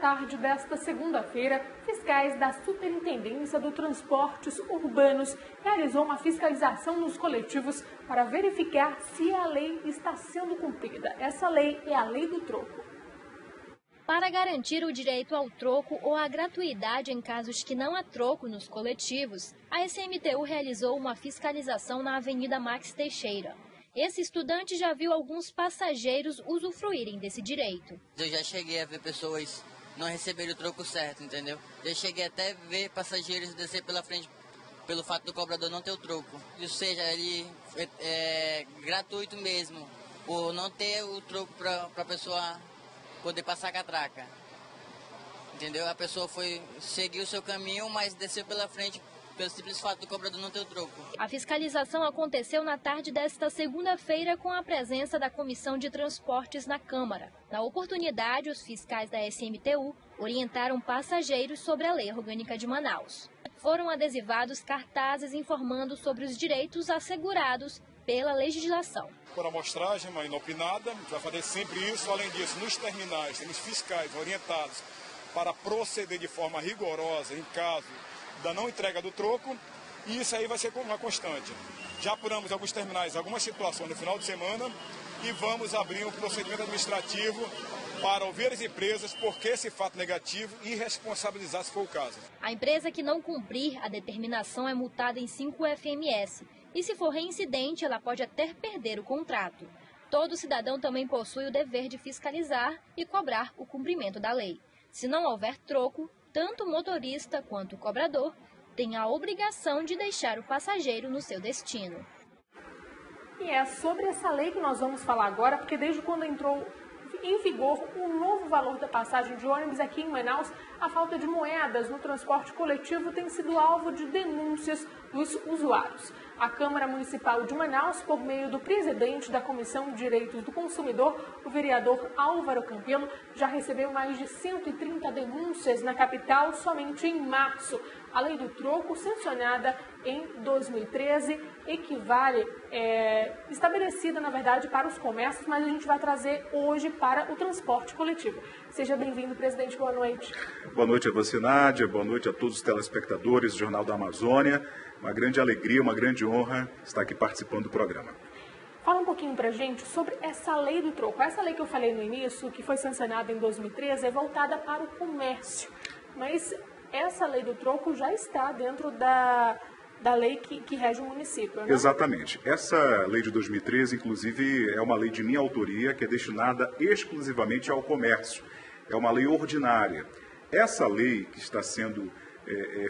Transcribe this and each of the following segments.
tarde desta segunda-feira, fiscais da Superintendência do Transportes Urbanos realizou uma fiscalização nos coletivos para verificar se a lei está sendo cumprida. Essa lei é a Lei do Troco. Para garantir o direito ao troco ou à gratuidade em casos que não há troco nos coletivos, a SMTU realizou uma fiscalização na Avenida Max Teixeira. Esse estudante já viu alguns passageiros usufruírem desse direito. Eu já cheguei a ver pessoas não receberem o troco certo, entendeu? Já cheguei até a ver passageiros descer pela frente pelo fato do cobrador não ter o troco. Ou seja, ele é gratuito mesmo, por não ter o troco para a pessoa poder passar a catraca. Entendeu? A pessoa seguiu o seu caminho, mas desceu pela frente pelo simples fato do cobrador não ter o troco. A fiscalização aconteceu na tarde desta segunda-feira com a presença da Comissão de Transportes na Câmara. Na oportunidade, os fiscais da SMTU orientaram passageiros sobre a Lei Orgânica de Manaus. Foram adesivados cartazes informando sobre os direitos assegurados pela legislação. Por amostragem, mas inopinada, a gente vai fazer sempre isso. Além disso, nos terminais, temos fiscais orientados para proceder de forma rigorosa em caso da não entrega do troco, e isso aí vai ser uma constante. Já apuramos alguns terminais, algumas situações no final de semana, e vamos abrir um procedimento administrativo para ouvir as empresas por que esse fato negativo e responsabilizar se for o caso. A empresa que não cumprir a determinação é multada em 5 FMS. E se for reincidente, ela pode até perder o contrato. Todo cidadão também possui o dever de fiscalizar e cobrar o cumprimento da lei. Se não houver troco, tanto o motorista quanto o cobrador têm a obrigação de deixar o passageiro no seu destino. E é sobre essa lei que nós vamos falar agora, porque desde quando entrou em vigor o novo valor da passagem de ônibus aqui em Manaus, a falta de moedas no transporte coletivo tem sido alvo de denúncias dos usuários. A Câmara Municipal de Manaus, por meio do presidente da Comissão de Direitos do Consumidor, o vereador Álvaro Campelo, já recebeu mais de 130 denúncias na capital somente em março. A lei do troco, sancionada em 2013, estabelecida, na verdade, para os comércios, mas a gente vai trazer hoje para o transporte coletivo. Seja bem-vindo, presidente. Boa noite. Boa noite a você, Nádia. Boa noite a todos os telespectadores do Jornal da Amazônia. Uma grande alegria, uma grande honra estar aqui participando do programa. Fala um pouquinho pra gente sobre essa lei do troco. Essa lei que eu falei no início, que foi sancionada em 2013, é voltada para o comércio. Mas essa lei do troco já está dentro da lei que rege o município, né? Exatamente. Essa lei de 2013, inclusive, é uma lei de minha autoria, que é destinada exclusivamente ao comércio. É uma lei ordinária. Essa lei que está sendo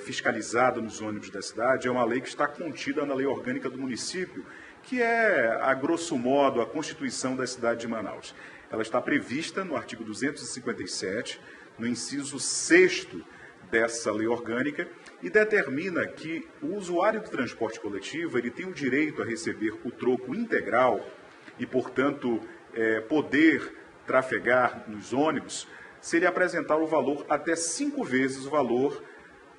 fiscalizada nos ônibus da cidade é uma lei que está contida na Lei Orgânica do Município, que é, a grosso modo, a Constituição da cidade de Manaus. Ela está prevista no artigo 257, no inciso 6º dessa lei orgânica, e determina que o usuário do transporte coletivo ele tem o direito a receber o troco integral e, portanto, poder trafegar nos ônibus se ele apresentar o valor até 5 vezes o valor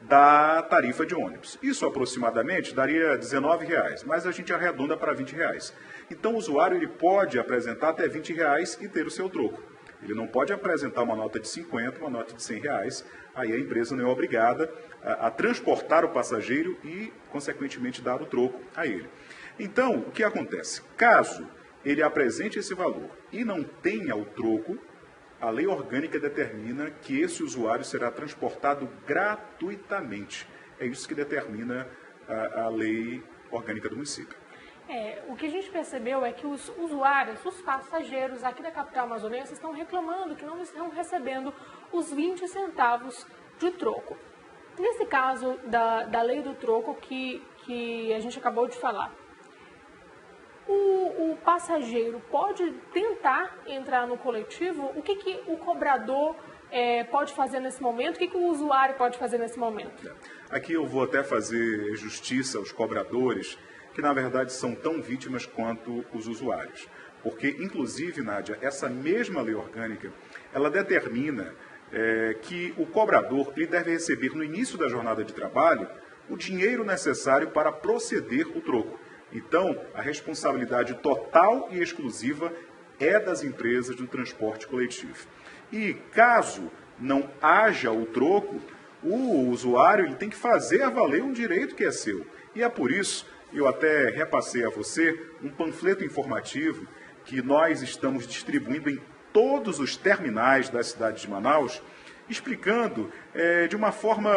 da tarifa de ônibus. Isso aproximadamente daria R$19, mas a gente arredonda para R$20. Então o usuário ele pode apresentar até R$20 e ter o seu troco. Ele não pode apresentar uma nota de 50, uma nota de R$100, aí a empresa não é obrigada a transportar o passageiro e, consequentemente, dar o troco a ele. Então, o que acontece? Caso ele apresente esse valor e não tenha o troco, a lei orgânica determina que esse usuário será transportado gratuitamente. É isso que determina a lei orgânica do município. O que a gente percebeu é que os usuários, os passageiros aqui da capital amazonense estão reclamando que não estão recebendo os 20 centavos de troco. Nesse caso da lei do troco que a gente acabou de falar, o passageiro pode tentar entrar no coletivo? O que o cobrador pode fazer nesse momento? O que o usuário pode fazer nesse momento? Aqui eu vou até fazer justiça aos cobradores, que na verdade são tão vítimas quanto os usuários. Porque, inclusive, Nádia, essa mesma lei orgânica, ela determina que o cobrador ele deve receber no início da jornada de trabalho o dinheiro necessário para proceder o troco. Então, a responsabilidade total e exclusiva é das empresas do transporte coletivo. E caso não haja o troco, o usuário ele tem que fazer valer um direito que é seu. E é por isso, eu até repassei a você um panfleto informativo que nós estamos distribuindo em todos os terminais da cidade de Manaus, explicando de uma forma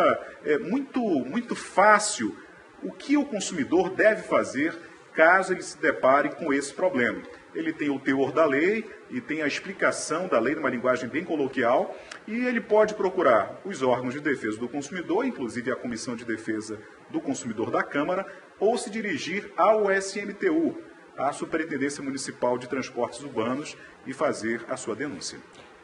muito fácil o que o consumidor deve fazer caso ele se depare com esse problema. Ele tem o teor da lei e tem a explicação da lei numa linguagem bem coloquial, e ele pode procurar os órgãos de defesa do consumidor, inclusive a Comissão de Defesa do Consumidor da Câmara, ou se dirigir ao SMTU, a Superintendência Municipal de Transportes Urbanos, e fazer a sua denúncia.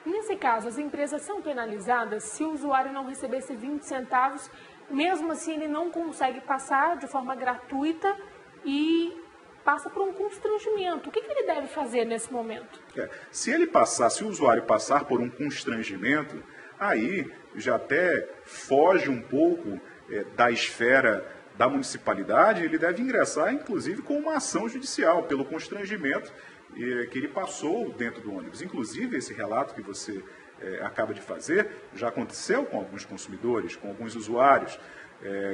Nesse caso, as empresas são penalizadas se o usuário não recebesse 20 centavos, mesmo assim ele não consegue passar de forma gratuita e passa por um constrangimento. O que ele deve fazer nesse momento? Se o usuário passar por um constrangimento, aí já até foge um pouco da esfera da municipalidade, ele deve ingressar, inclusive, com uma ação judicial pelo constrangimento que ele passou dentro do ônibus. Inclusive, esse relato que você acaba de fazer já aconteceu com alguns consumidores, com alguns usuários,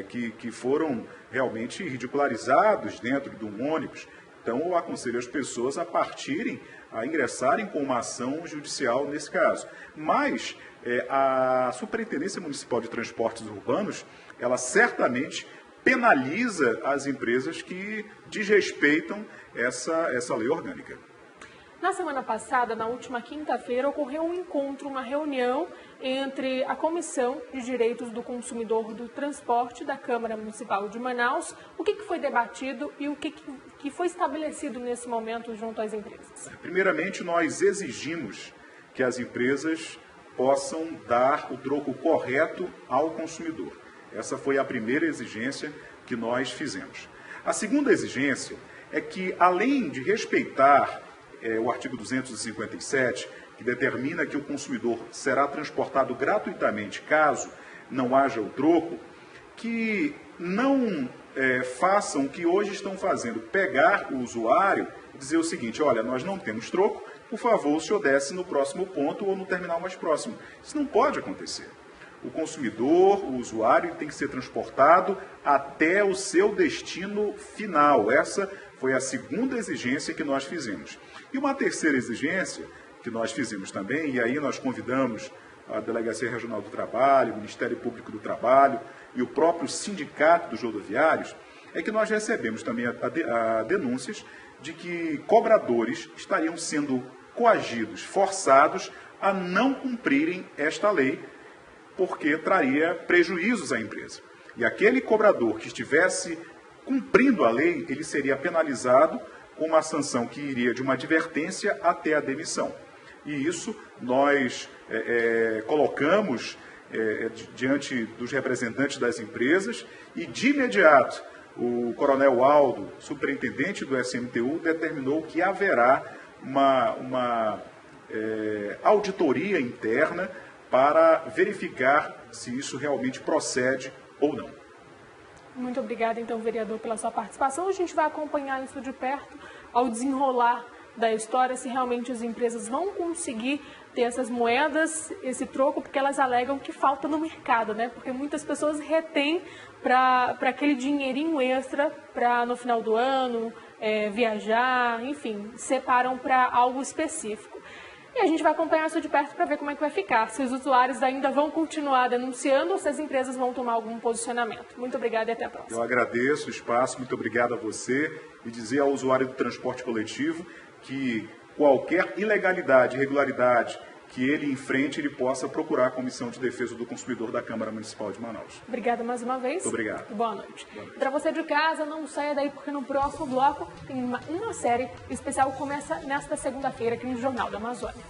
que foram realmente ridicularizados dentro de um ônibus. Então, eu aconselho as pessoas a ingressarem com uma ação judicial nesse caso. Mas a Superintendência Municipal de Transportes Urbanos, ela certamente penaliza as empresas que desrespeitam essa lei orgânica. Na semana passada, na última quinta-feira, ocorreu um encontro, uma reunião entre a Comissão de Direitos do Consumidor do Transporte da Câmara Municipal de Manaus. O que foi debatido e o que foi estabelecido nesse momento junto às empresas? Primeiramente, nós exigimos que as empresas possam dar o troco correto ao consumidor. Essa foi a primeira exigência que nós fizemos. A segunda exigência é que, além de respeitar o artigo 257, que determina que o consumidor será transportado gratuitamente caso não haja o troco, que não façam o que hoje estão fazendo, pegar o usuário e dizer o seguinte: olha, nós não temos troco, por favor, o senhor desce no próximo ponto ou no terminal mais próximo. Isso não pode acontecer. O consumidor, o usuário, tem que ser transportado até o seu destino final. Essa foi a segunda exigência que nós fizemos. E uma terceira exigência que nós fizemos também, e aí nós convidamos a Delegacia Regional do Trabalho, o Ministério Público do Trabalho e o próprio Sindicato dos Rodoviários, é que nós recebemos também denúncias de que cobradores estariam sendo coagidos, forçados a não cumprirem esta lei, porque traria prejuízos à empresa. E aquele cobrador que estivesse cumprindo a lei, ele seria penalizado com uma sanção que iria de uma advertência até a demissão. E isso nós colocamos diante dos representantes das empresas e, de imediato, o Coronel Aldo, superintendente do SMTU, determinou que haverá uma auditoria interna para verificar se isso realmente procede ou não. Muito obrigada, então, vereador, pela sua participação. A gente vai acompanhar isso de perto ao desenrolar da história, se realmente as empresas vão conseguir ter essas moedas, esse troco, porque elas alegam que falta no mercado, né? Porque muitas pessoas retêm para aquele dinheirinho extra para no final do ano viajar, enfim, separam para algo específico. E a gente vai acompanhar isso de perto para ver como é que vai ficar, se os usuários ainda vão continuar denunciando ou se as empresas vão tomar algum posicionamento. Muito obrigada e até a próxima. Eu agradeço o espaço, muito obrigado a você, e dizer ao usuário do transporte coletivo que qualquer ilegalidade, irregularidade que ele enfrente, ele possa procurar a Comissão de Defesa do Consumidor da Câmara Municipal de Manaus. Obrigada mais uma vez. Muito obrigado. Boa noite. Para você de casa, não saia daí, porque no próximo bloco tem uma série especial que começa nesta segunda-feira aqui no Jornal da Amazônia.